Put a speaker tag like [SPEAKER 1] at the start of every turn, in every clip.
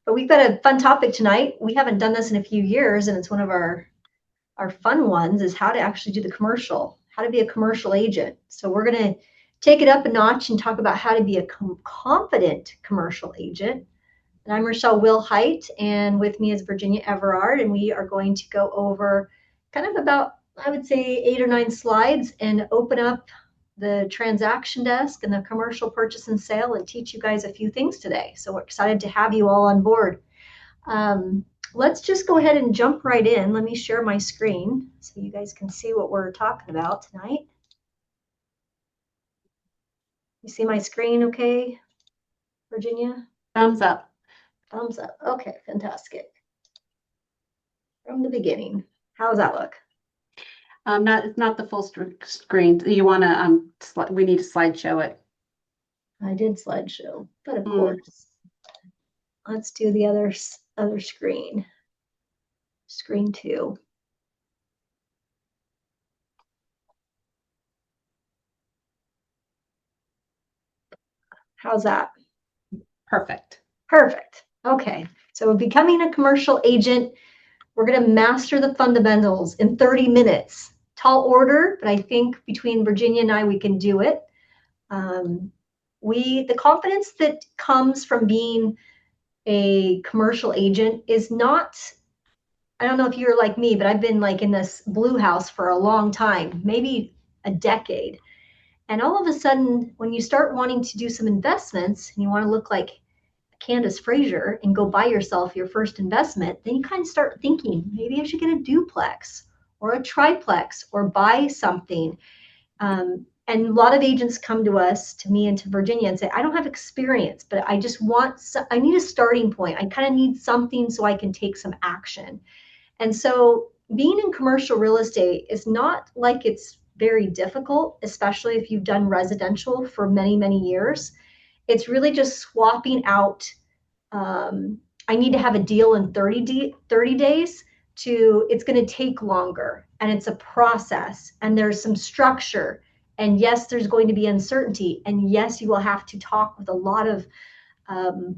[SPEAKER 1] But we've got a fun topic tonight. We haven't done this in a few years, and it's one of our fun ones is how to actually do the commercial, how to be a commercial agent. So we're going to take it up a notch and talk about how to be a confident commercial agent. And I'm Rachelle Willhite, and with me is Virginia Everard, and we are going to go over kind of about, I would say, 8 or 9 slides and open up the transaction desk and the commercial purchase and sale and teach you guys a few things today. So we're excited to have you all on board. Let's just go ahead and jump right in. Let me share my screen so you guys can see what we're talking about tonight. You see my screen okay, Virginia?
[SPEAKER 2] Thumbs up.
[SPEAKER 1] Thumbs up. Okay, fantastic. From the beginning. How does that look?
[SPEAKER 2] It's not the full screen. You want to, we need to slideshow it.
[SPEAKER 1] I did slideshow, but of course, let's do the other screen. Screen 2. How's that?
[SPEAKER 2] Perfect.
[SPEAKER 1] Perfect. Okay. So becoming a commercial agent, we're going to master the fundamentals in 30 minutes. Tall order, but I think between Virginia and I, we can do it. The confidence that comes from being a commercial agent is not, I don't know if you're like me, but I've been like in this blue house for a long time, maybe a decade. And all of a sudden, when you start wanting to do some investments and you want to look like Candace Frazier and go buy yourself your first investment, then you kind of start thinking, maybe I should get a duplex or a triplex or buy something. And a lot of agents come to us, to me and to Virginia, and say, I don't have experience, but I just I need a starting point. I kind of need something so I can take some action. And so being in commercial real estate is not like it's very difficult, especially if you've done residential for many, many years. It's really just swapping out. I need to have a deal in 30 days to it's going to take longer, and it's a process, and there's some structure. And yes, there's going to be uncertainty. And yes, you will have to talk with a lot of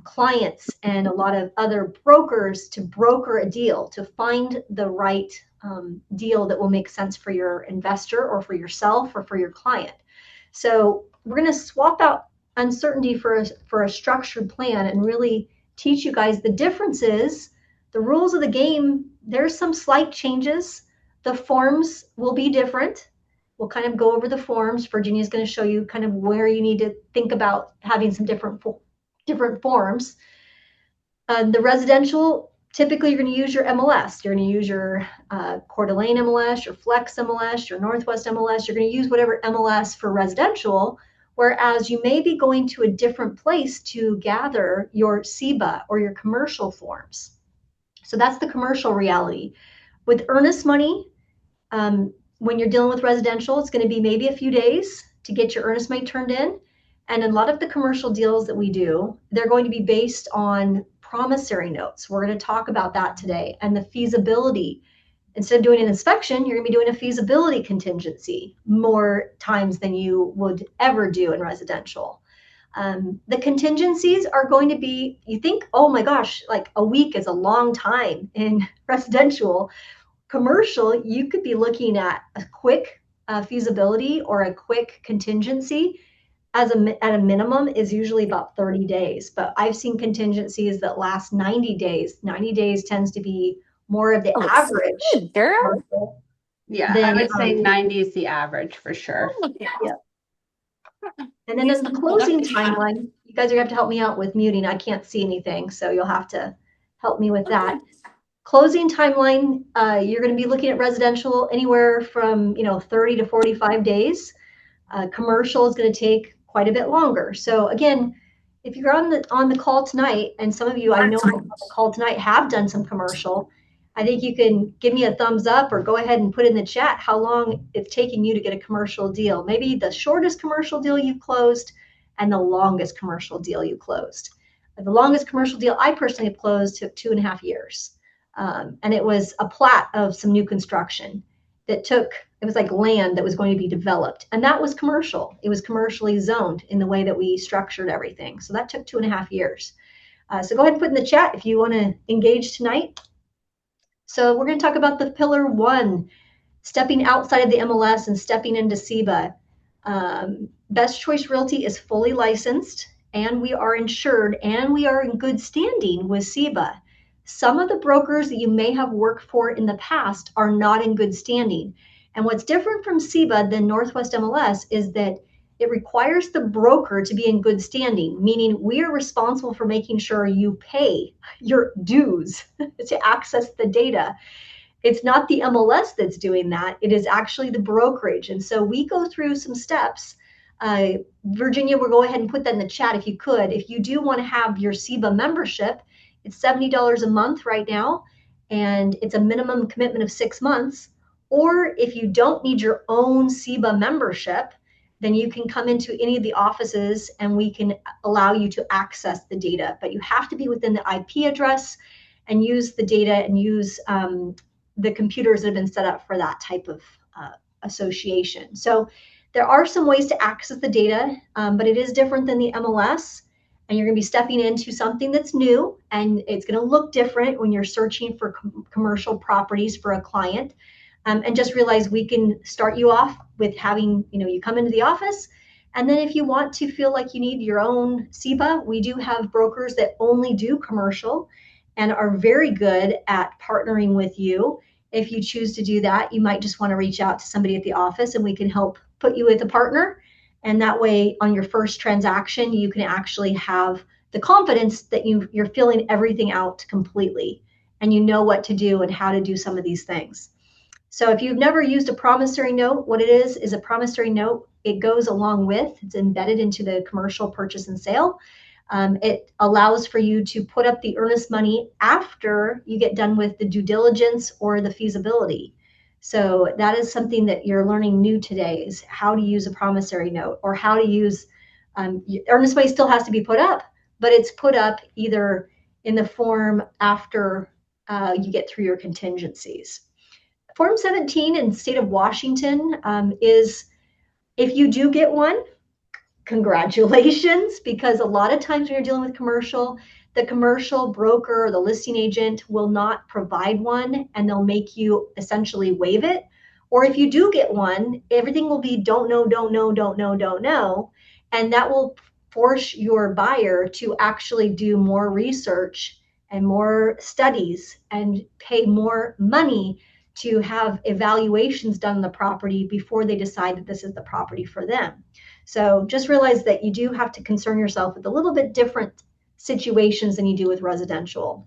[SPEAKER 1] clients and a lot of other brokers to broker a deal, to find the right deal that will make sense for your investor or for yourself or for your client. So we're going to swap out uncertainty for a structured plan and really teach you guys the differences, the rules of the game. There's some slight changes. The forms will be different. We'll kind of go over the forms. Virginia's going to show you kind of where you need to think about having some different forms. The residential, typically you're going to use your MLS. You're going to use your Coeur d'Alene MLS, your Flex MLS, your Northwest MLS. You're going to use whatever MLS for residential, whereas you may be going to a different place to gather your CEBA or your commercial forms. So that's the commercial reality. With earnest money, when you're dealing with residential, it's going to be maybe a few days to get your earnest money turned in. And a lot of the commercial deals that we do, they're going to be based on promissory notes. We're going to talk about that today. And the feasibility. Instead of doing an inspection, you're going to be doing a feasibility contingency more times than you would ever do in residential. The contingencies are going to be, you think, oh my gosh, like a week is a long time in residential. Commercial, you could be looking at a quick feasibility or a quick contingency at a minimum is usually about 30 days. But I've seen contingencies that last 90 days. 90 days tends to be more of the average.
[SPEAKER 2] Girl. Yeah, I would say 90 is the average for sure.
[SPEAKER 1] Yeah. And then in the closing timeline, you guys are going to have to help me out with muting. I can't see anything, so you'll have to help me with that. Closing timeline, you're going to be looking at residential anywhere from 30 to 45 days. Commercial is going to take quite a bit longer. So again, if you're on the call tonight, and some of you I know on the call tonight have done some commercial, I think you can give me a thumbs up or go ahead and put in the chat how long it's taking you to get a commercial deal. Maybe the shortest commercial deal you've closed and the longest commercial deal you closed. The longest commercial deal I personally have closed took 2.5 years. And it was a plat of some new construction that it was like land that was going to be developed. And that was commercial. It was commercially zoned in the way that we structured everything. So that took 2.5 years. So go ahead and put in the chat if you want to engage tonight. So we're going to talk about the pillar one, stepping outside of the MLS and stepping into SEBA. Best Choice Realty is fully licensed, and we are insured, and we are in good standing with SEBA. Some of the brokers that you may have worked for in the past are not in good standing. And what's different from SEBA than Northwest MLS is that it requires the broker to be in good standing, meaning we are responsible for making sure you pay your dues to access the data. It's not the MLS that's doing that. It is actually the brokerage. And so we go through some steps. Virginia, we'll go ahead and put that in the chat if you could. If you do want to have your SEBA membership, it's $70 a month right now, and it's a minimum commitment of 6 months. Or if you don't need your own SEBA membership, then you can come into any of the offices and we can allow you to access the data. But you have to be within the IP address and use the data and use the computers that have been set up for that type of association. So there are some ways to access the data, but it is different than the MLS. And you're going to be stepping into something that's new, and it's going to look different when you're searching for commercial properties for a client. And just realize we can start you off with having, you come into the office. And then if you want to feel like you need your own SEBA, we do have brokers that only do commercial and are very good at partnering with you. If you choose to do that, you might just want to reach out to somebody at the office and we can help put you with a partner. And that way, on your first transaction, you can actually have the confidence that you're filling everything out completely and you know what to do and how to do some of these things. So if you've never used a promissory note, what it is a promissory note. It goes along with, it's embedded into the commercial purchase and sale. It allows for you to put up the earnest money after you get done with the due diligence or the feasibility. So that is something that you're learning new today, is how to use a promissory note, or how to use earnest money still has to be put up, but it's put up either in the form after you get through your contingencies. Form 17 in the state of Washington is, if you do get one, congratulations, because a lot of times when you're dealing with commercial, the commercial broker or the listing agent will not provide one, and they'll make you essentially waive it. Or if you do get one, everything will be don't know, don't know, don't know, don't know. And that will force your buyer to actually do more research and more studies and pay more money to have evaluations done on the property before they decide that this is the property for them. So just realize that you do have to concern yourself with a little bit different situations than you do with residential.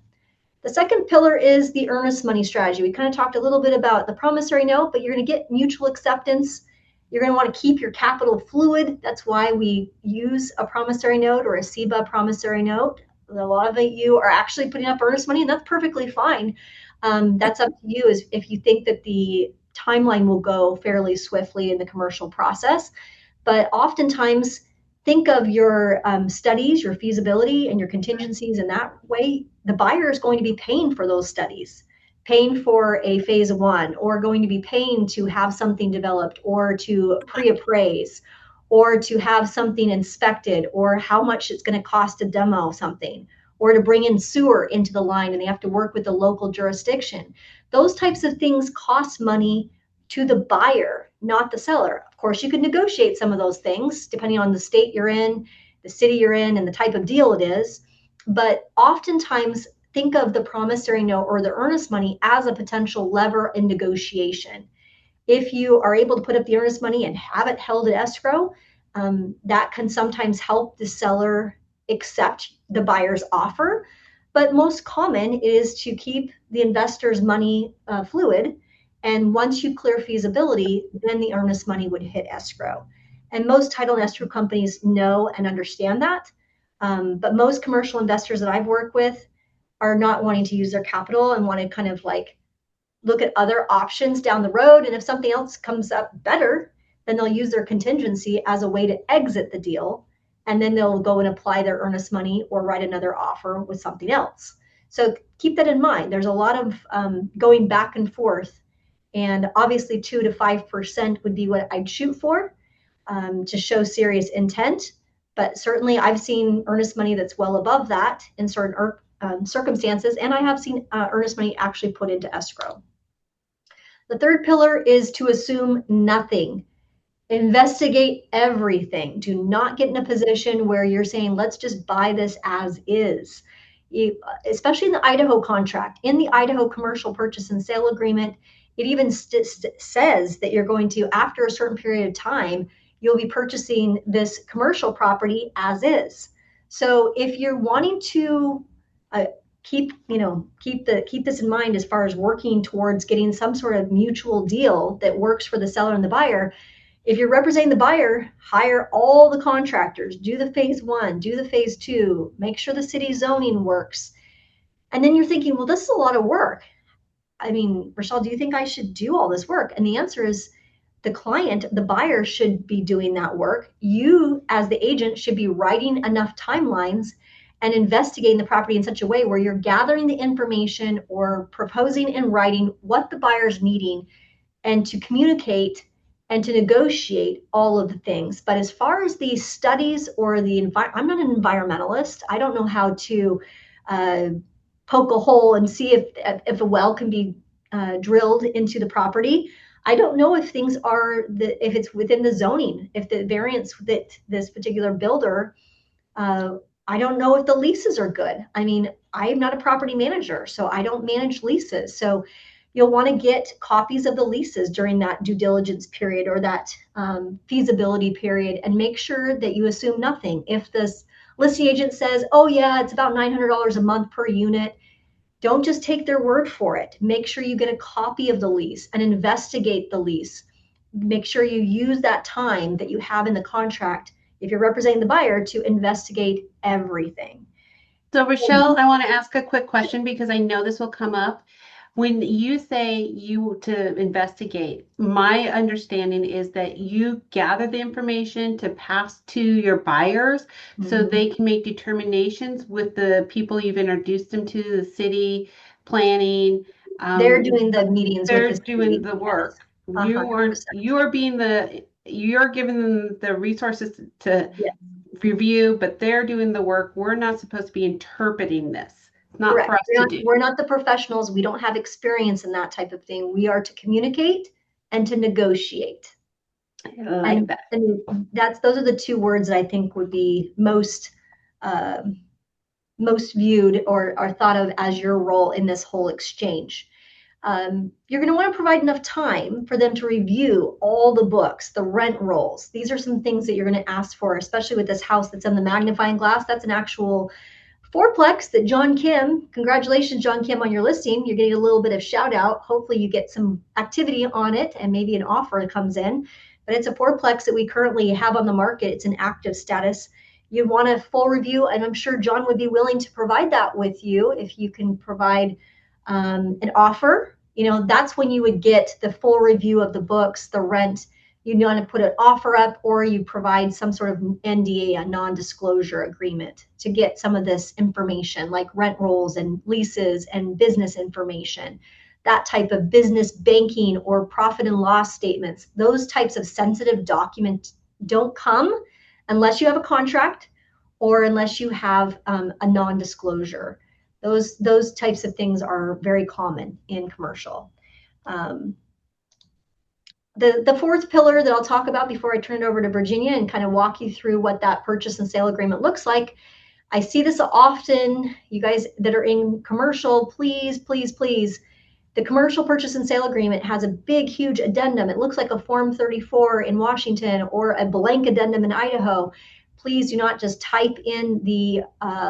[SPEAKER 1] The second pillar is the earnest money strategy. We kind of talked a little bit about the promissory note, but you're going to get mutual acceptance. You're going to want to keep your capital fluid. That's why we use a promissory note or a SEBA promissory note. A lot of you are actually putting up earnest money, and that's perfectly fine. That's up to you, is if you think that the timeline will go fairly swiftly in the commercial process. But oftentimes, think of your studies, your feasibility, and your contingencies in that way. The buyer is going to be paying for those studies, paying for a phase one, or going to be paying to have something developed, or to pre-appraise, or to have something inspected, or how much it's going to cost to demo something, or to bring in sewer into the line, and they have to work with the local jurisdiction. Those types of things cost money to the buyer, not the seller. Of course, you can negotiate some of those things depending on the state you're in, the city you're in, and the type of deal it is. But oftentimes, think of the promissory note or the earnest money as a potential lever in negotiation. If you are able to put up the earnest money and have it held at escrow, that can sometimes help the seller accept the buyer's offer. But most common is to keep the investor's money fluid. And once you clear feasibility, then the earnest money would hit escrow. And most title and escrow companies know and understand that. But most commercial investors that I've worked with are not wanting to use their capital and want to kind of like look at other options down the road. And if something else comes up better, then they'll use their contingency as a way to exit the deal. And then they'll go and apply their earnest money or write another offer with something else. So keep that in mind. There's a lot of going back and forth. And obviously 2 to 5% would be what I'd shoot for to show serious intent. But certainly I've seen earnest money that's well above that in certain circumstances, and I have seen earnest money actually put into escrow. The third pillar is to assume nothing. Investigate everything. Do not get in a position where you're saying, let's just buy this as is. Especially in the Idaho contract, in the Idaho commercial purchase and sale agreement, it even says that you're going to, after a certain period of time, you'll be purchasing this commercial property as is. So if you're wanting to uh, keep this in mind as far as working towards getting some sort of mutual deal that works for the seller and the buyer, if you're representing the buyer, hire all the contractors, do the phase one, do the phase two, make sure the city zoning works. And then you're thinking, well, this is a lot of work. I mean, Rachelle, do you think I should do all this work? And the answer is the client, the buyer should be doing that work. You, as the agent, should be writing enough timelines and investigating the property in such a way where you're gathering the information or proposing in writing what the buyer's needing and to communicate and to negotiate all of the things. But as far as the studies or I'm not an environmentalist. I don't know how to uh, poke a hole and see if a well can be drilled into the property. I don't know if things are if it's within the zoning, if the variance that this particular builder. Uh, I don't know if the leases are good. I mean, I'm not a property manager, so I don't manage leases. So you'll want to get copies of the leases during that due diligence period or that feasibility period and make sure that you assume nothing. If this listing agent says, oh, yeah, it's about $900 a month per unit, don't just take their word for it. Make sure you get a copy of the lease and investigate the lease. Make sure you use that time that you have in the contract, if you're representing the buyer, to investigate everything.
[SPEAKER 2] So, Rachelle, I want to ask a quick question because I know this will come up. When you say you to investigate, my understanding is that you gather the information to pass to your buyers so they can make determinations with the people you've introduced them to, the city, planning.
[SPEAKER 1] They're doing the meetings with
[SPEAKER 2] They're
[SPEAKER 1] the
[SPEAKER 2] doing
[SPEAKER 1] city.
[SPEAKER 2] the
[SPEAKER 1] Yes,
[SPEAKER 2] work. You
[SPEAKER 1] 100%.
[SPEAKER 2] are being you're giving them the resources to
[SPEAKER 1] Yes,
[SPEAKER 2] review, but they're doing the work. We're not supposed to be interpreting this. It's not for
[SPEAKER 1] correct.
[SPEAKER 2] us to do.
[SPEAKER 1] We're not the professionals. We don't have experience in that type of thing. We are to communicate and to negotiate.
[SPEAKER 2] I like that.
[SPEAKER 1] And those are the two words that I think would be um, most viewed or are thought of as your role in this whole exchange. You're going to want to provide enough time for them to review all the books, the rent rolls. These are some things that you're going to ask for, especially with this house that's in the magnifying glass. That's an actual fourplex that John Kim, congratulations, John Kim, on your listing. You're getting a little bit of shout out. Hopefully you get some activity on it and maybe an offer comes in. But it's a fourplex that we currently have on the market. It's an active status. You want a full review, and I'm sure John would be willing to provide that with you if you can provide an offer. That's when you would get the full review of the books, the rent. You want to put an offer up, or you provide some sort of NDA, a non-disclosure agreement, to get some of this information like rent rolls and leases and business information, that type of business banking or profit and loss statements. Those types of sensitive documents don't come unless you have a contract or unless you have a non-disclosure. Those types of things are very common in commercial. Um, the fourth pillar that I'll talk about before I turn it over to Virginia and kind of walk you through what that purchase and sale agreement looks like. I see this often. You guys that are in commercial, please, please, please. The commercial purchase and sale agreement has a big, huge addendum. It looks like a Form 34 in Washington or a blank addendum in Idaho. Please do not just type in the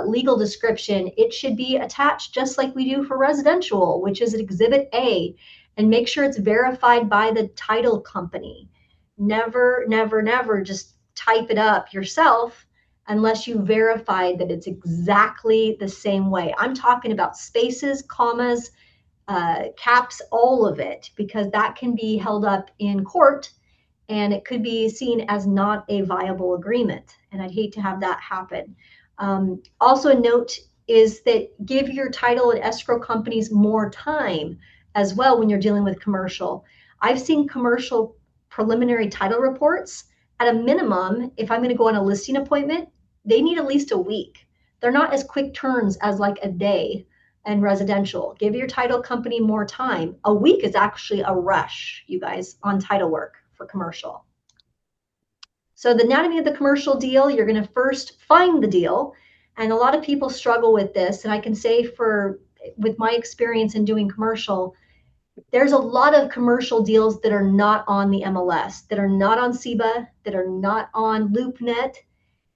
[SPEAKER 1] legal description. It should be attached just like we do for residential, which is Exhibit A, and make sure it's verified by the title company. Never, never, never just type it up yourself unless you verified that it's exactly the same way. I'm talking about spaces, commas, caps, all of it, because that can be held up in court and it could be seen as not a viable agreement. And I'd hate to have that happen. Also, a note is that give your title and escrow companies more time as well when you're dealing with commercial. I've seen commercial preliminary title reports at a minimum, if I'm going to go on a listing appointment, they need at least a week. They're not as quick turns as like a day and residential. Give your title company more time. A week is actually a rush, you guys, on title work for commercial. So the anatomy of the commercial deal, you're going to first find the deal. And a lot of people struggle with this. And I can say with my experience in doing commercial, there's a lot of commercial deals that are not on the MLS, that are not on SEBA, that are not on LoopNet.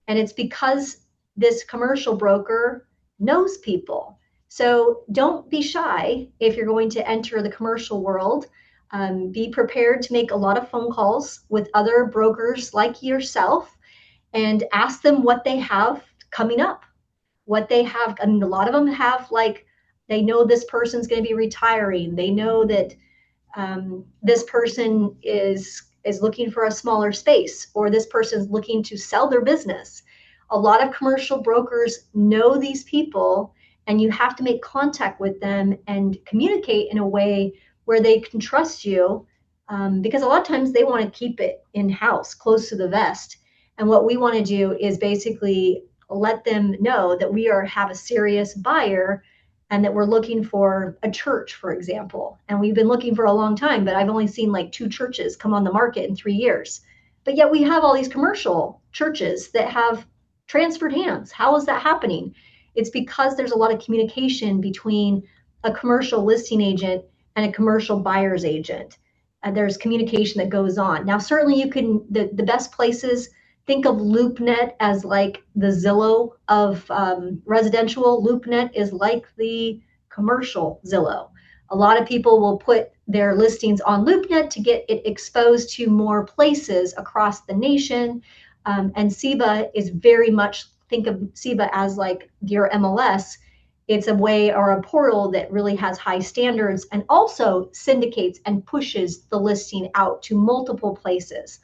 [SPEAKER 1] And it's because this commercial broker knows people. So don't be shy if you're going to enter the commercial world. Be prepared to make a lot of phone calls with other brokers like yourself and ask them what they have coming up, what they have. I mean, a lot of them have, like, they know this person's going to be retiring. They know that this person is looking for a smaller space, or this person's looking to sell their business. A lot of commercial brokers know these people, and you have to make contact with them and communicate in a way where they can trust you, because a lot of times they want to keep it in-house, close to the vest. And what we want to do is basically let them know that we have a serious buyer and that we're looking for a church, for example. And we've been looking for a long time, but I've only seen like 2 churches come on the market in 3 years. But yet we have all these commercial churches that have transferred hands. How is that happening? It's because there's a lot of communication between a commercial listing agent and a commercial buyer's agent. And there's communication that goes on. Now, certainly you can, the best places, think of LoopNet as like the Zillow of residential. LoopNet is like the commercial Zillow. A lot of people will put their listings on LoopNet to get it exposed to more places across the nation. And SEBA is very much, think of SEBA as like your MLS. It's a way, or a portal, that really has high standards and also syndicates and pushes the listing out to multiple places.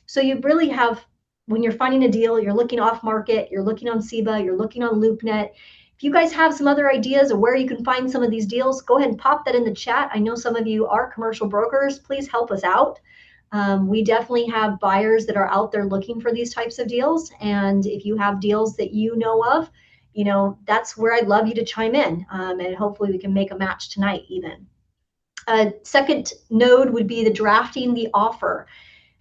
[SPEAKER 1] So you really have, when you're finding a deal, you're looking off market, you're looking on SEBA, you're looking on LoopNet. If you guys have some other ideas of where you can find some of these deals, go ahead and pop that in the chat. I know some of you are commercial brokers. Please help us out. We definitely have buyers that are out there looking for these types of deals. And if you have deals that you know of, that's where I'd love you to chime in. And hopefully we can make a match tonight even. Second node would be the drafting the offer.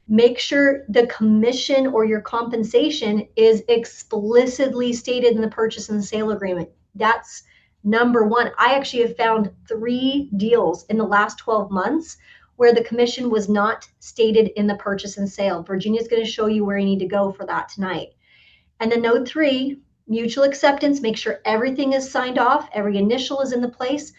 [SPEAKER 1] Make sure the commission or your compensation is explicitly stated in the purchase and sale agreement. That's number one. I actually have found 3 deals in the last 12 months where the commission was not stated in the purchase and sale. Virginia's going to show you where you need to go for that tonight. And then node 3, mutual acceptance. Make sure everything is signed off, every initial is in the place.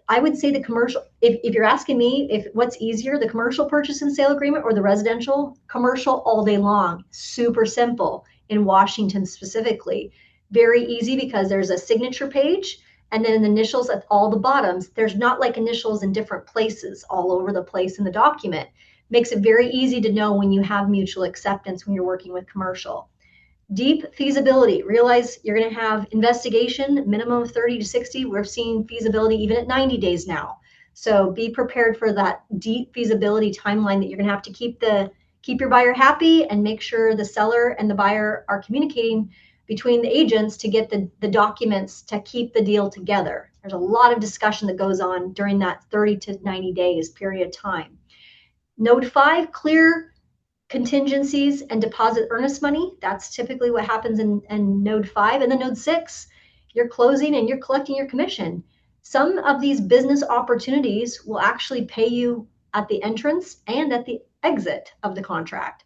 [SPEAKER 1] I would say the commercial, if you're asking me if what's easier, the commercial purchase and sale agreement or the residential, commercial all day long. Super simple in Washington specifically. Very easy because there's a signature page and then initials at all the bottoms. There's not like initials in different places all over the place in the document. Makes it very easy to know when you have mutual acceptance when you're working with commercial. Deep feasibility. Realize you're going to have investigation, minimum of 30 to 60. We're seeing feasibility even at 90 days now. So be prepared for that deep feasibility timeline that you're going to have to keep your buyer happy and make sure the seller and the buyer are communicating between the agents to get the documents to keep the deal together. There's a lot of discussion that goes on during that 30 to 90 days period of time. Node 5, clear contingencies and deposit earnest money. That's typically what happens in node 5. And then node 6, you're closing and you're collecting your commission. Some of these business opportunities will actually pay you at the entrance and at the exit of the contract.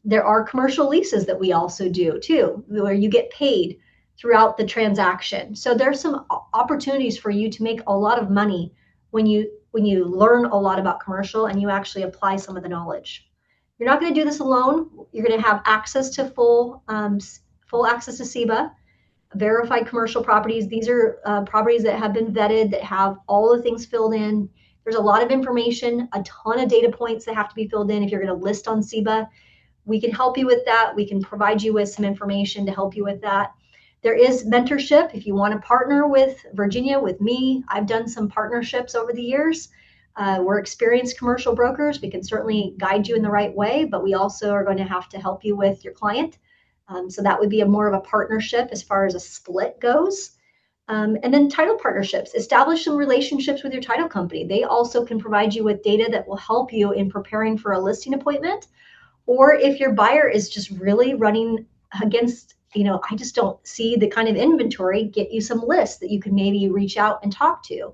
[SPEAKER 1] There are commercial leases that we also do too, where you get paid throughout the transaction. So there's some opportunities for you to make a lot of money when you learn a lot about commercial and you actually apply some of the knowledge. You're not going to do this alone. You're going to have access to full access to SEBA, verified commercial properties. These are properties that have been vetted, that have all the things filled in. There's a lot of information, a ton of data points that have to be filled in if you're going to list on SEBA. We can help you with that. We can provide you with some information to help you with that. There is mentorship if you want to partner with Virginia, with me. I've done some partnerships over the years. We're experienced commercial brokers. We can certainly guide you in the right way, but we also are going to have to help you with your client. So that would be a more of a partnership as far as a split goes. And then title partnerships, establish some relationships with your title company. They also can provide you with data that will help you in preparing for a listing appointment. Or if your buyer is just really running against, I just don't see the kind of inventory, get you some lists that you can maybe reach out and talk to.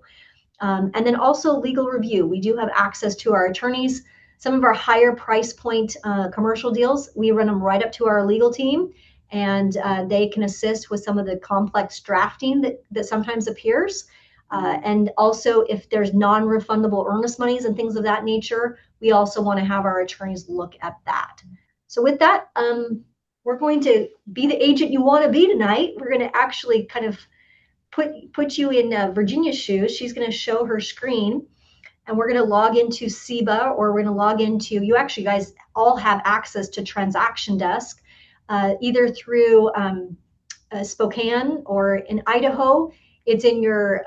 [SPEAKER 1] And then also legal review. We do have access to our attorneys. Some of our higher price point commercial deals, we run them right up to our legal team, and they can assist with some of the complex drafting that sometimes appears. And also, if there's non-refundable earnest monies and things of that nature, we also want to have our attorneys look at that. So with that, we're going to be the agent you want to be tonight. We're going to actually kind of put you in Virginia's shoes. She's going to show her screen, and we're going to log into SEBA, or we're going to log into, you actually guys all have access to Transaction Desk, either through Spokane or in Idaho. It's in your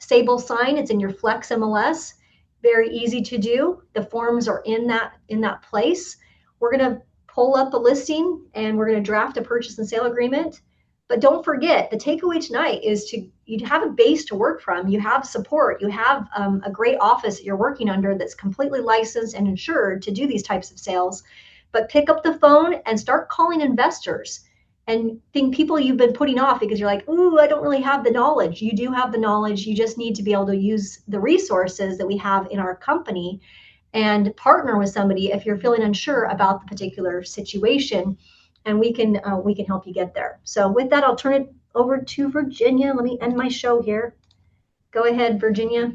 [SPEAKER 1] Sable sign. It's in your Flex MLS. Very easy to do. The forms are in that place. We're going to pull up a listing, and we're going to draft a purchase and sale agreement. But don't forget, the takeaway tonight is you have a base to work from. You have support. You have a great office that you're working under that's completely licensed and insured to do these types of sales. But pick up the phone and start calling investors and think people you've been putting off because you're like, ooh, I don't really have the knowledge. You do have the knowledge. You just need to be able to use the resources that we have in our company and partner with somebody if you're feeling unsure about the particular situation, and we can help you get there. So with that, I'll turn it over to Virginia. Let me end my show here. Go ahead, Virginia.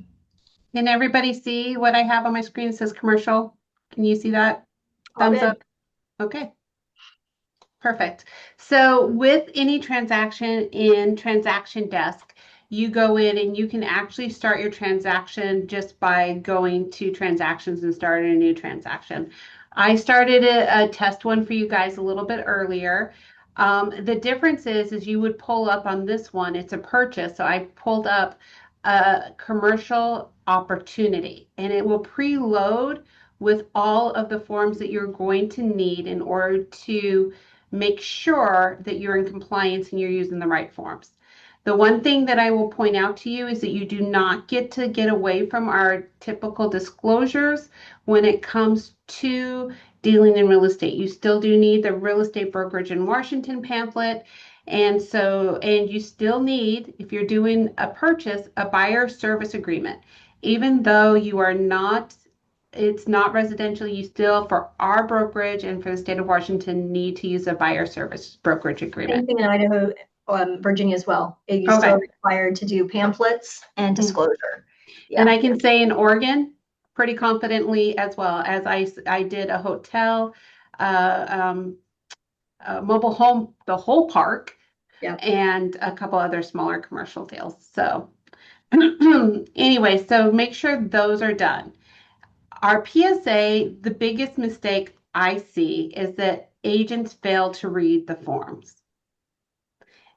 [SPEAKER 2] Can everybody see what I have on my screen? It says commercial. Can you see that?
[SPEAKER 1] All
[SPEAKER 2] Thumbs
[SPEAKER 1] good.
[SPEAKER 2] up. Okay. Perfect. So with any transaction in Transaction Desk, you go in and you can actually start your transaction just by going to transactions and starting a new transaction. I started a test one for you guys a little bit earlier. The difference is you would pull up on this one, it's a purchase. So I pulled up a commercial opportunity, and it will preload with all of the forms that you're going to need in order to make sure that you're in compliance and you're using the right forms. The one thing that I will point out to you is that you do not get to get away from our typical disclosures when it comes to dealing in real estate. You still do need the real estate brokerage in Washington pamphlet. And you still need, if you're doing a purchase, a buyer service agreement. Even though it's not residential, you still, for our brokerage and for the state of Washington, need to use a buyer service brokerage
[SPEAKER 1] Same
[SPEAKER 2] agreement.
[SPEAKER 1] thing in Idaho, Virginia as well. You still
[SPEAKER 2] Okay.
[SPEAKER 1] are required to do pamphlets and disclosure.
[SPEAKER 2] And
[SPEAKER 1] Yeah.
[SPEAKER 2] I can say in Oregon pretty confidently, as well as I did a hotel, uh, um, a mobile home, the whole park,
[SPEAKER 1] Yeah.
[SPEAKER 2] and a couple other smaller commercial deals. So anyway, so make sure those are done. Our PSA, the biggest mistake I see is that agents fail to read the forms.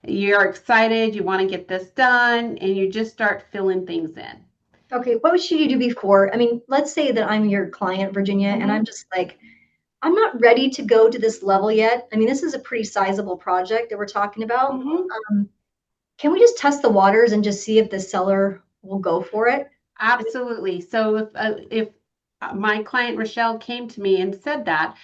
[SPEAKER 2] You're excited, you want to get this done, and you just start filling things in.
[SPEAKER 1] Okay. What should you do before? I mean, let's say that I'm your client, Virginia, and I'm just like, I'm not ready to go to this level yet. I mean, this is a pretty sizable project that we're talking about.
[SPEAKER 2] Mm-hmm.
[SPEAKER 1] Can we just test the waters and just see if the seller will go for it?
[SPEAKER 2] Absolutely. So if my client Rachelle came to me and said that,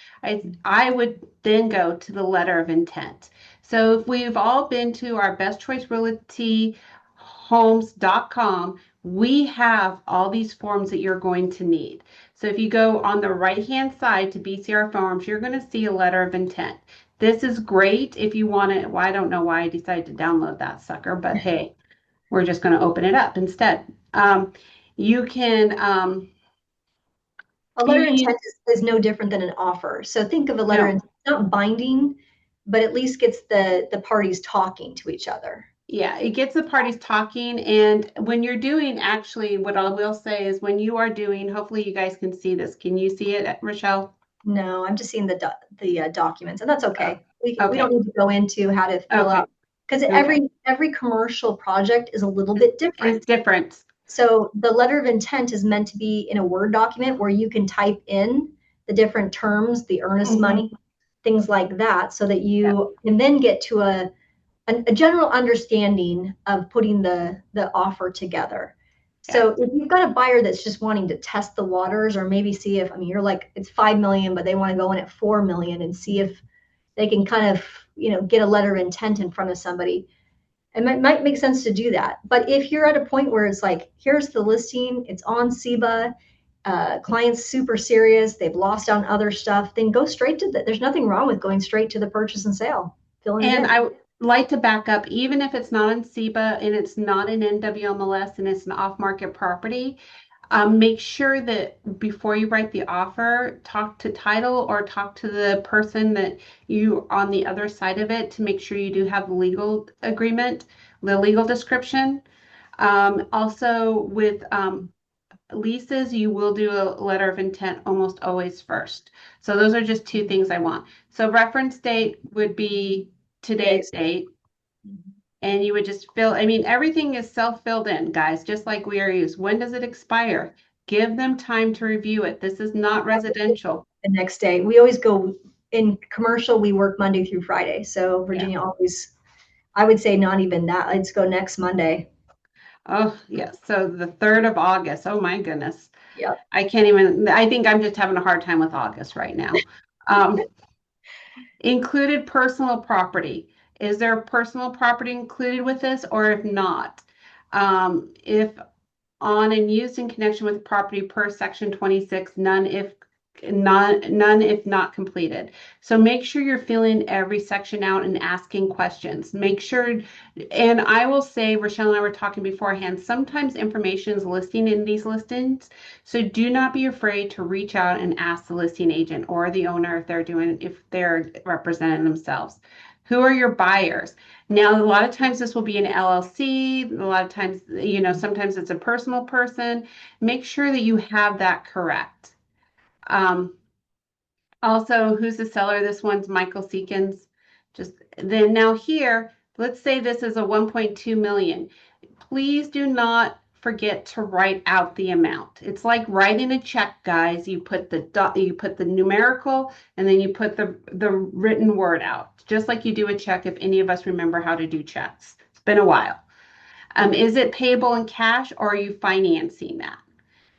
[SPEAKER 2] I would then go to the letter of intent. So if we've all been to our Best Choice Realty homes.com, we have all these forms that you're going to need. So if you go on the right hand side to BCR forms, you're going to see a letter of intent. This is great if you want to. Well, I don't know why I decided to download that sucker, but hey, we're just going to open it up instead. You can
[SPEAKER 1] A
[SPEAKER 2] you
[SPEAKER 1] letter of
[SPEAKER 2] use
[SPEAKER 1] intent is no different than an offer. So think of a letter of
[SPEAKER 2] no.
[SPEAKER 1] intent, it's not binding, but at least gets the parties talking to each other.
[SPEAKER 2] Yeah, it gets the parties talking. And when you're doing, actually, what I will say is when you are doing, hopefully you guys can see this. Can you see it, Rochelle?
[SPEAKER 1] No, I'm just seeing the documents, and that's
[SPEAKER 2] Oh,
[SPEAKER 1] okay. We don't
[SPEAKER 2] okay.
[SPEAKER 1] need to go into how to fill
[SPEAKER 2] Okay.
[SPEAKER 1] out because
[SPEAKER 2] Okay.
[SPEAKER 1] every commercial project is a little bit different.
[SPEAKER 2] It's different.
[SPEAKER 1] So the letter of intent is meant to be in a Word document where you can type in the different terms, the earnest money, things like that, so that
[SPEAKER 2] Yeah.
[SPEAKER 1] you can then get to a general understanding of putting the offer together.
[SPEAKER 2] Yeah.
[SPEAKER 1] So if you've got a buyer that's just wanting to test the waters, or maybe see if, I mean, you're like, it's 5 million, but they want to go in at 4 million and see if they can kind of, get a letter of intent in front of somebody. It might make sense to do that. But if you're at a point where it's like, here's the listing, it's on SEBA, client's super serious, they've lost on other stuff, then go straight to there's nothing wrong with going straight to the purchase and sale, filling it
[SPEAKER 2] And
[SPEAKER 1] in.
[SPEAKER 2] I would like to back up, even if it's not in SEBA and it's not an NWMLS and it's an off-market property, make sure that before you write the offer, talk to title or talk to the person that you on the other side of it to make sure you do have the legal agreement, the legal description. Also, with leases, you will do a letter of intent almost always first. So those are just two things I want. So reference date would be today's
[SPEAKER 1] Today's.
[SPEAKER 2] date. And you would just fill, I mean, everything is self-filled in, guys, just like we are used. When does it expire? Give them time to review it. This is not residential.
[SPEAKER 1] The next day. We always go in commercial, we work Monday through Friday. So
[SPEAKER 2] Yeah.
[SPEAKER 1] Virginia always, I would say not even that. Let's go next Monday.
[SPEAKER 2] Oh, yes. So the 3rd of August. Oh my goodness.
[SPEAKER 1] Yep.
[SPEAKER 2] I can't even, I think I'm just having a hard time with August right now. Um, Included personal property. Is there personal property included with this, or if not? If on and used in connection with property per section 26, none if not completed. So make sure you're filling every section out and asking questions. Make sure, and I will say, Rachelle and I were talking beforehand, sometimes information is listing in these listings. So do not be afraid to reach out and ask the listing agent or the owner if they're representing themselves. Who are your buyers? Now, a lot of times this will be an LLC. A lot of times, sometimes it's a personal person. Make sure that you have that correct. Um, Also, who's the seller? This one's Michael Seekins. Just then now here, let's say this is a 1.2 million. Please do not forget to write out the amount. It's like writing a check, guys. You put the numerical and then you put the written word out, just like you do a check if any of us remember how to do checks. It's been a while. Is it payable in cash or are you financing that?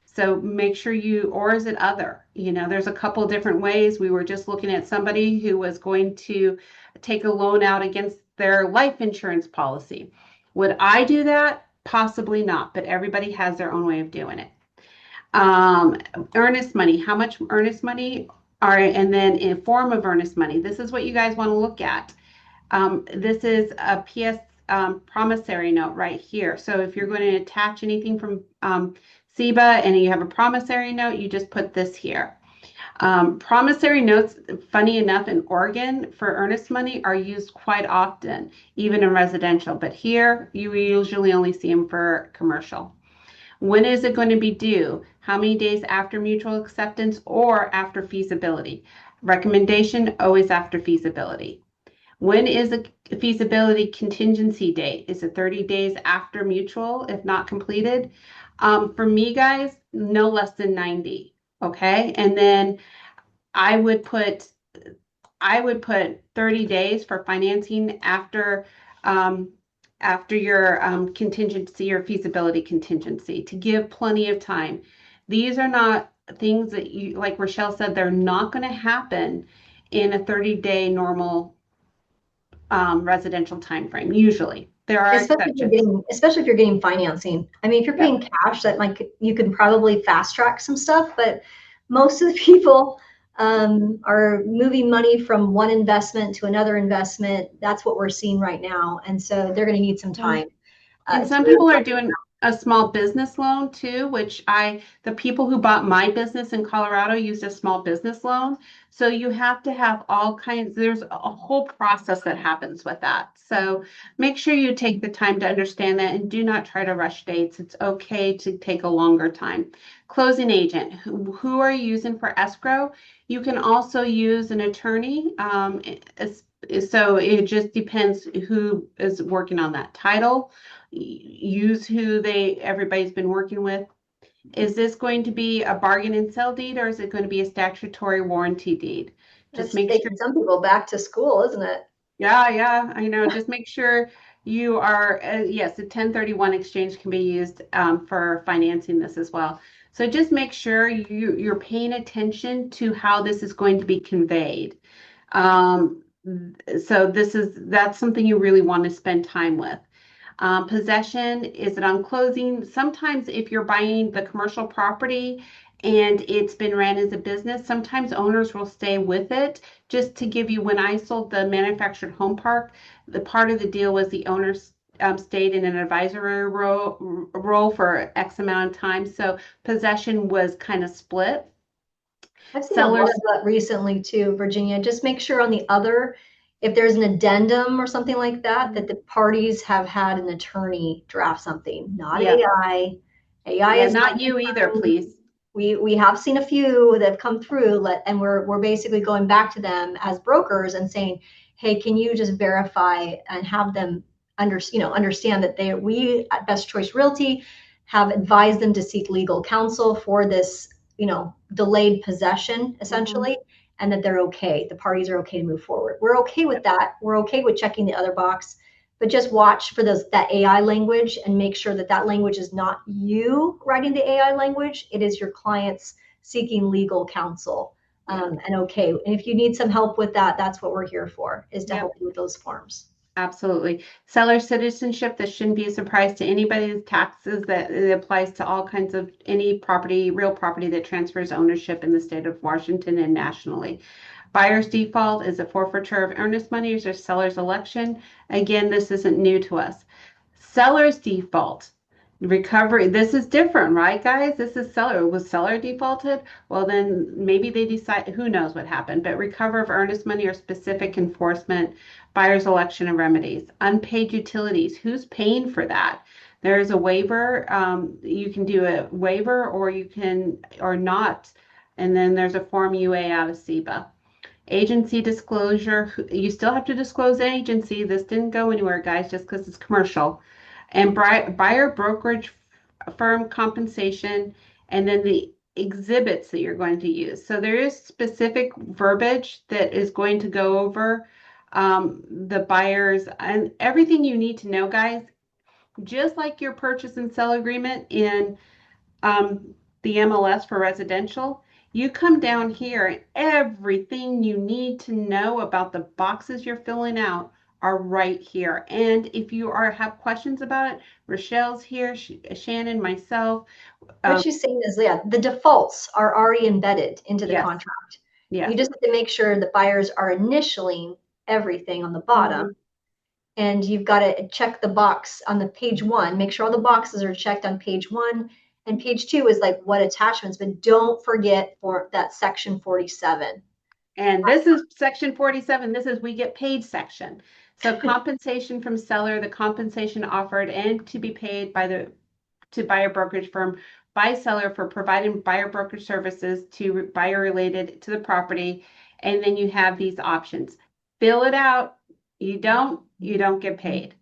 [SPEAKER 2] So make sure or is it other? There's a couple different ways. We were just looking at somebody who was going to take a loan out against their life insurance policy. Would I do that? Possibly not, but everybody has their own way of doing it. Um, Earnest money, how much earnest money and then in form of earnest money. This is what you guys want to look at. This is a PS promissory note right here. So if you're going to attach anything from SEBA and you have a promissory note, you just put this here. Promissory notes, funny enough, in Oregon for earnest money are used quite often, even in residential. But here you usually only see them for commercial. When is it going to be due? How many days after mutual acceptance or after feasibility? Recommendation, always after feasibility. When is a feasibility contingency date? Is it 30 days after mutual, if not completed? For me, guys, no less than 90. Okay. And then I would put I would put 30 days for financing um, after your contingency or feasibility contingency to give plenty of time. These are not things that like Rachelle said, they're not going to happen in a 30-day normal residential time frame. Usually, there are exceptions.
[SPEAKER 1] Especially if you're getting financing. I mean, if you're
[SPEAKER 2] Yep.
[SPEAKER 1] paying cash, that might, you can probably fast track some stuff, but most of the people are moving money from one investment to another investment. That's what we're seeing right now, and so they're going to need some
[SPEAKER 2] Yeah.
[SPEAKER 1] time.
[SPEAKER 2] And some
[SPEAKER 1] To
[SPEAKER 2] people are doing a small business loan too, the people who bought my business in Colorado used a small business loan. So you have to have all kinds, there's a whole process that happens with that. So make sure you take the time to understand that and do not try to rush dates. It's okay to take a longer time. Closing agent, who are you using for escrow? You can also use an attorney, So it just depends who is working on that title. Use who everybody's been working with. Is this going to be a bargain and sell deed or is it going to be a statutory warranty deed? Just
[SPEAKER 1] That's
[SPEAKER 2] make sure.
[SPEAKER 1] taking some people back to school, isn't it?
[SPEAKER 2] Yeah, yeah, I know. Just make sure you are, yes, the 1031 exchange can be used for financing this as well. So just make sure you're paying attention to how this is going to be conveyed. Um, so that's something you really want to spend time with. Possession, is it on closing? Sometimes if you're buying the commercial property and it's been ran as a business, sometimes owners will stay with it. Just to give you, when I sold the manufactured home park, the part of the deal was the owners stayed in an advisory role for X amount of time. So possession was kind of split.
[SPEAKER 1] I've seen a lot
[SPEAKER 2] Sellers,
[SPEAKER 1] of that recently too, Virginia. Just make sure on the other, if there's an addendum or something like that, that the parties have had an attorney draft something, not
[SPEAKER 2] yeah,
[SPEAKER 1] AI. AI
[SPEAKER 2] yeah,
[SPEAKER 1] is not
[SPEAKER 2] not you either,
[SPEAKER 1] confirmed.
[SPEAKER 2] please.
[SPEAKER 1] We have seen a few that have come through, and we're basically going back to them as brokers and saying, hey, can you just verify and have them understand that we at Best Choice Realty have advised them to seek legal counsel for this, delayed possession
[SPEAKER 2] Mhm.
[SPEAKER 1] essentially, and that they're okay. The parties are okay to move forward. We're okay with that. We're okay with checking the other box, but just watch for that AI language and make sure that language is not you writing the AI language. It is your clients seeking legal counsel.
[SPEAKER 2] Yeah.
[SPEAKER 1] And okay, and if you need some help with that, that's what we're here for, is to help
[SPEAKER 2] Yep.
[SPEAKER 1] you with those forms.
[SPEAKER 2] Absolutely. Seller citizenship, this shouldn't be a surprise to anybody. Taxes, that it applies to all kinds of any property, real property that transfers ownership in the state of Washington and nationally. Buyer's default is a forfeiture of earnest money or seller's election. Again, this isn't new to us. Seller's default. Recovery. This is different, right, guys? This is seller. Was seller defaulted? Well, then maybe they decide, who knows what happened, but recover of earnest money or specific enforcement, buyer's election of remedies. Unpaid utilities. Who's paying for that? There is a waiver. You can do a waiver or you can, or not. And then there's a Form UA out of SEBA. Agency disclosure, you still have to disclose agency. This didn't go anywhere, guys, just because it's commercial. And buyer brokerage firm compensation, and then the exhibits that you're going to use. So there is specific verbiage that is going to go over the buyers and everything you need to know, guys. Just like your purchase and sell agreement in the MLS for residential, you come down here and everything you need to know about the boxes you're filling out are right here. And if you have questions about it, Rochelle's here, Shannon, myself.
[SPEAKER 1] What
[SPEAKER 2] Um,
[SPEAKER 1] she's saying is, yeah, the defaults are already embedded into the
[SPEAKER 2] yes,
[SPEAKER 1] contract. You
[SPEAKER 2] yes.
[SPEAKER 1] just have to make sure the buyers are initialing everything on the bottom,
[SPEAKER 2] Mhm.
[SPEAKER 1] and you've got to check the box on the page one, make sure all the boxes are checked on page one. And page two is like what attachments, but don't forget for that section 47.
[SPEAKER 2] And this is section 47. This is we get paid section. So compensation from seller, the compensation offered and to be paid by the to buyer brokerage firm by seller for providing buyer brokerage services to buyer related to the property. And then you have these options. Fill it out. You don't get paid.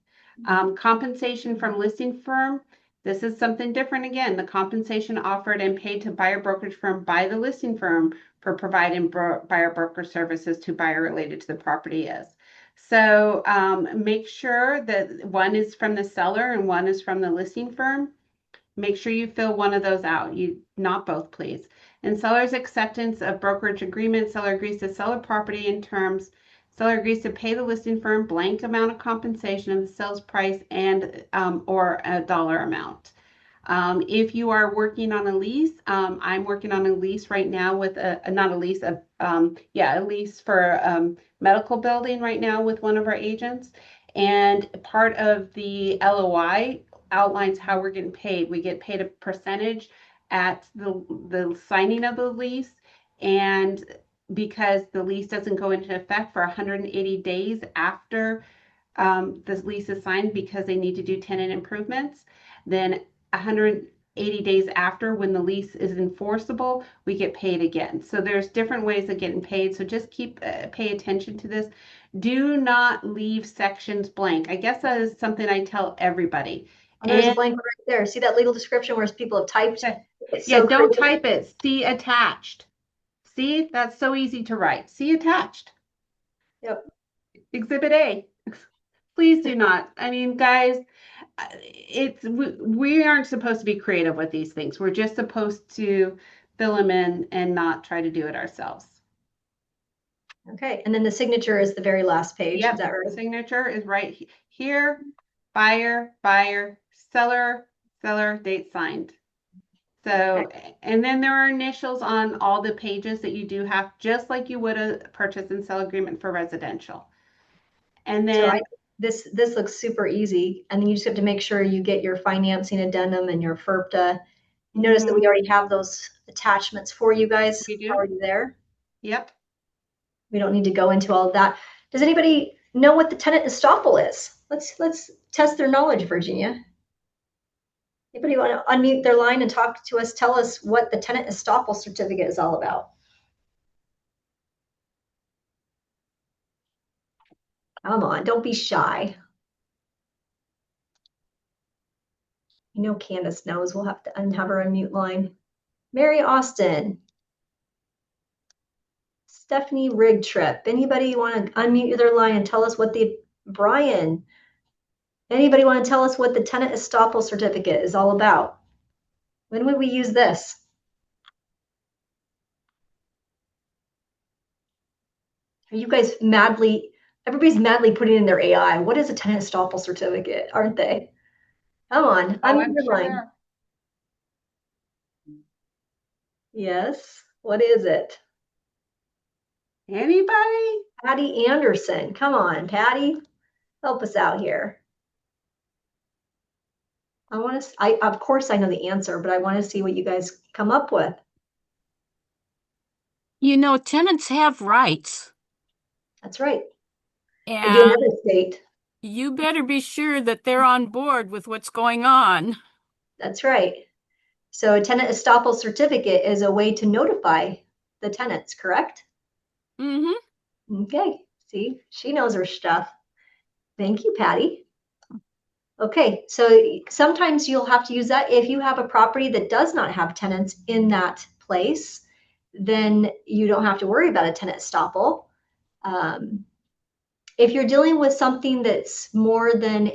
[SPEAKER 2] Compensation from listing firm. This is something different again. The compensation offered and paid to buyer brokerage firm by the listing firm for providing buyer broker services to buyer related to the property is. So make sure that one is from the seller and one is from the listing firm. Make sure you fill one of those out. Not both, please. And seller's acceptance of brokerage agreement. Seller agrees to sell a property in terms. Seller agrees to pay the listing firm blank amount of compensation of the sales price and or a dollar amount. If you are working on a lease, I'm working on a lease right now with not a lease, a lease for medical building right now with one of our agents. And part of the LOI outlines how we're getting paid. We get paid a percentage at the signing of the lease, and because the lease doesn't go into effect for 180 days after the lease is signed because they need to do tenant improvements, then 100 80 days after, when the lease is enforceable, we get paid again. So there's different ways of getting paid. So just pay attention to this. Do not leave sections blank. I guess that is something I tell everybody.
[SPEAKER 1] Oh, there's a
[SPEAKER 2] And
[SPEAKER 1] blank right there. See that legal description where people have typed? It's
[SPEAKER 2] yeah,
[SPEAKER 1] so
[SPEAKER 2] don't
[SPEAKER 1] creative.
[SPEAKER 2] type it. See attached. See, that's so easy to write. See attached.
[SPEAKER 1] Yep.
[SPEAKER 2] Exhibit A. Please do not. I mean, guys, we aren't supposed to be creative with these things. We're just supposed to fill them in and not try to do it ourselves.
[SPEAKER 1] Okay. And then the signature is the very last page. Is
[SPEAKER 2] Yep,
[SPEAKER 1] that right?
[SPEAKER 2] signature is right here. Buyer, seller, date signed.
[SPEAKER 1] Okay.
[SPEAKER 2] So, and then there are initials on all the pages that you do have, just like you would a purchase and sell agreement for residential. And
[SPEAKER 1] So
[SPEAKER 2] then,
[SPEAKER 1] this looks super easy. And then you just have to make sure you get your financing addendum and your FERPTA. You notice that we already have those attachments for you guys
[SPEAKER 2] we do.
[SPEAKER 1] already there.
[SPEAKER 2] Yep.
[SPEAKER 1] We don't need to go into all of that. Does anybody know what the tenant estoppel is? Let's test their knowledge, Virginia. Anybody want to unmute their line and talk to us? Tell us what the tenant estoppel certificate is all about. Come on, don't be shy. You know Candace knows. We'll have to have her unmute line. Mary Austin. Stephanie Rigtrip. Anybody want to unmute their line and tell us what the Brian? Anybody want to tell us what the tenant estoppel certificate is all about? When would we use this? Are you guys everybody's madly putting in their AI. What is a tenant estoppel certificate, aren't they? Come on,
[SPEAKER 2] Oh,
[SPEAKER 1] unmute
[SPEAKER 2] I'm
[SPEAKER 1] your
[SPEAKER 2] sure
[SPEAKER 1] line.
[SPEAKER 2] there.
[SPEAKER 1] Yes, what is it?
[SPEAKER 2] Anybody?
[SPEAKER 1] Patty Anderson. Come on, Patty, help us out here. Of course I know the answer, but I want to see what you guys come up with.
[SPEAKER 3] You know, tenants have rights,
[SPEAKER 1] That's right. They do in
[SPEAKER 3] and
[SPEAKER 1] every state.
[SPEAKER 3] you better be sure that they're on board with what's going on.
[SPEAKER 1] That's right. So a tenant estoppel certificate is a way to notify the tenants, correct?
[SPEAKER 3] Mm-hmm.
[SPEAKER 1] Okay, see, she knows her stuff. Thank you, Patty. Okay, so sometimes you'll have to use that if you have a property that does not have tenants in that place, then you don't have to worry about a tenant estoppel. If you're dealing with something that's more than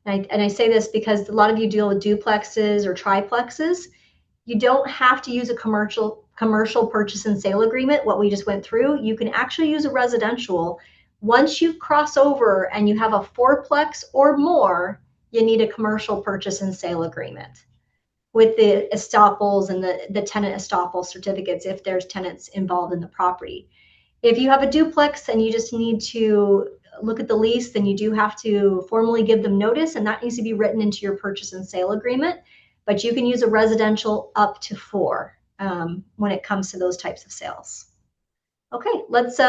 [SPEAKER 1] and I say this because a lot of you deal with duplexes or triplexes, you don't have to use a commercial purchase and sale agreement, what we just went through. You can actually use a residential. Once you cross over and you have a fourplex or more, you need a commercial purchase and sale agreement with the estoppels and the tenant estoppel certificates if there's tenants involved in the property. If you have a duplex and you just need to look at the lease, then you do have to formally give them notice, and that needs to be written into your purchase and sale agreement. But you can use a residential up to 4 when it comes to those types of sales. Okay, let's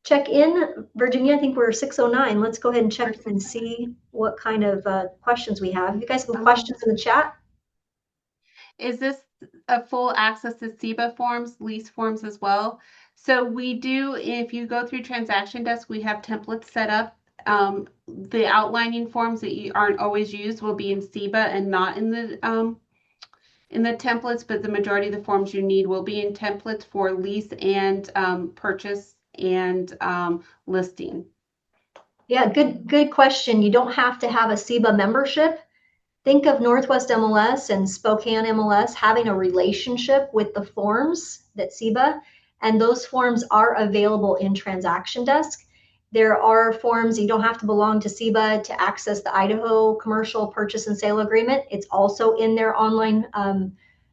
[SPEAKER 1] check in. Virginia, I think we're 6:09. Let's go ahead and check and see what kind of questions we have. You guys have questions in the chat?
[SPEAKER 2] Is this a full access to SEBA forms, lease forms as well? So we do, if you go through Transaction Desk, we have templates set up. The outlining forms that you aren't always used will be in SEBA and not in the templates, but the majority of the forms you need will be in templates for lease and purchase and listing.
[SPEAKER 1] Yeah, good question. You don't have to have a SEBA membership. Think of Northwest MLS and Spokane MLS having a relationship with the forms that SEBA, and those forms are available in Transaction Desk. There are forms, you don't have to belong to SEBA to access the Idaho Commercial Purchase and Sale Agreement. It's also in their online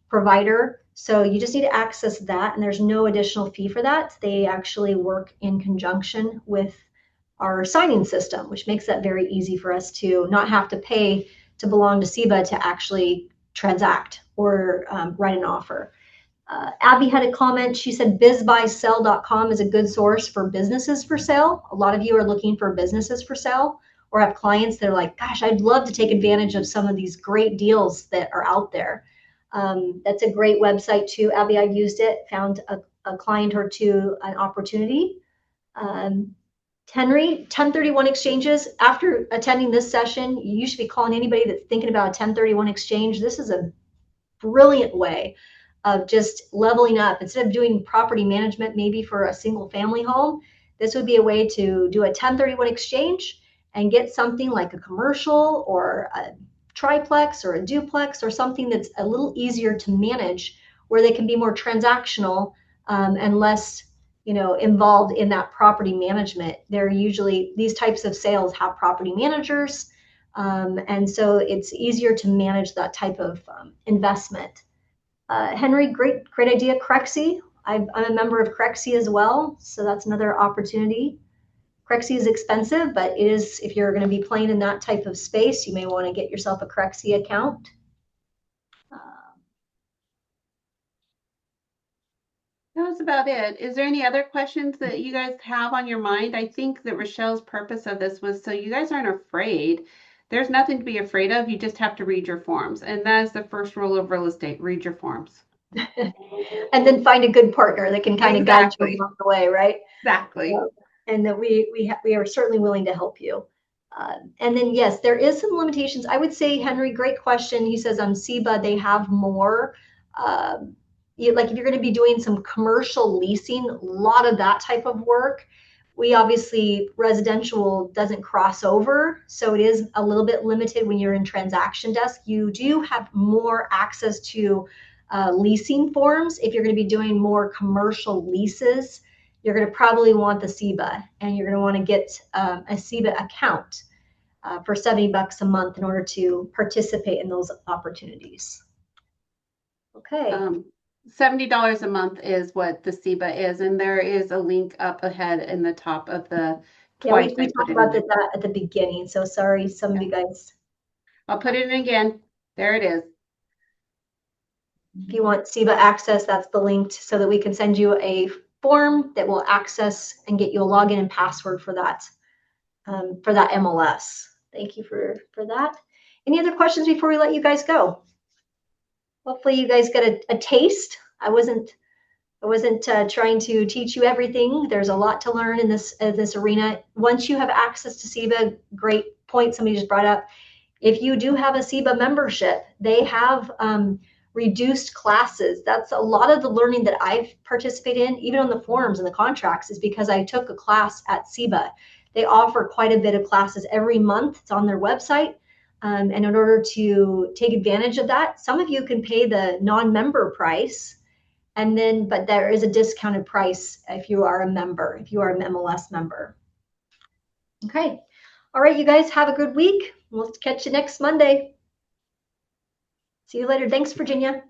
[SPEAKER 1] provider. So you just need to access that, and there's no additional fee for that. They actually work in conjunction with our signing system, which makes that very easy for us to not have to pay to belong to SEBA to actually transact or write an offer. Abby had a comment. She said bizbuysell.com is a good source for businesses for sale. A lot of you are looking for businesses for sale or have clients that are like, gosh, I'd love to take advantage of some of these great deals that are out there. That's a great website too. Abby, I've used it, found a client or two an opportunity. Henry, 1031 exchanges. After attending this session, you should be calling anybody that's thinking about a 1031 exchange. This is a brilliant way of just leveling up. Instead of doing property management, maybe for a single family home, this would be a way to do a 1031 exchange and get something like a commercial or a triplex or a duplex or something that's a little easier to manage, where they can be more transactional and less involved in that property management. They're usually, these types of sales have property managers, and so it's easier to manage that type of investment. Henry, great idea. Crexy, I'm a member of Crexy as well, so that's another opportunity. Crexy is expensive, but it is, if you're going to be playing in that type of space, you may want to get yourself a Crexy account.
[SPEAKER 2] That was about it. Is there any other questions that you guys have on your mind? I think that Rachelle's purpose of this was so you guys aren't afraid. There's nothing to be afraid of. You just have to read your forms. And that is the first rule of real estate. Read your forms.
[SPEAKER 1] And then find a good partner that can kind of guide you
[SPEAKER 2] Exactly.
[SPEAKER 1] along the way, right?
[SPEAKER 2] Exactly.
[SPEAKER 1] And that we are certainly willing to help you. And then, yes, there is some limitations. I would say, Henry, great question. He says on SEBA, they have more. Like if you're going to be doing some commercial leasing, a lot of that type of work, we obviously, residential doesn't cross over. So it is a little bit limited when you're in transaction desk. You do have more access to leasing forms. If you're going to be doing more commercial leases, you're going to probably want the SEBA, and you're going to want to get a SEBA account for $70 a month in order to participate in those opportunities. Okay.
[SPEAKER 2] $70 a month is what the SEBA is, and there is a link up ahead in the top of the twice.
[SPEAKER 1] Yeah, we talked about that at the beginning, so sorry, some of you guys.
[SPEAKER 2] I'll put it in again. There it is.
[SPEAKER 1] If you want SEBA access, that's the link so that we can send you a form that will access and get you a login and password for that MLS. Thank you for that. Any other questions before we let you guys go? Hopefully you guys get a taste. I wasn't trying to teach you everything. There's a lot to learn in this arena. Once you have access to SEBA, great point somebody just brought up. If you do have a SEBA membership, they have reduced classes. That's a lot of the learning that I've participated in, even on the forums and the contracts, is because I took a class at SEBA. They offer quite a bit of classes every month. It's on their website. And in order to take advantage of that, some of you can pay the non-member price, but there is a discounted price if you are a member, if you are an MLS member. Okay. All right, you guys have a good week. We'll catch you next Monday. See you later. Thanks, Virginia.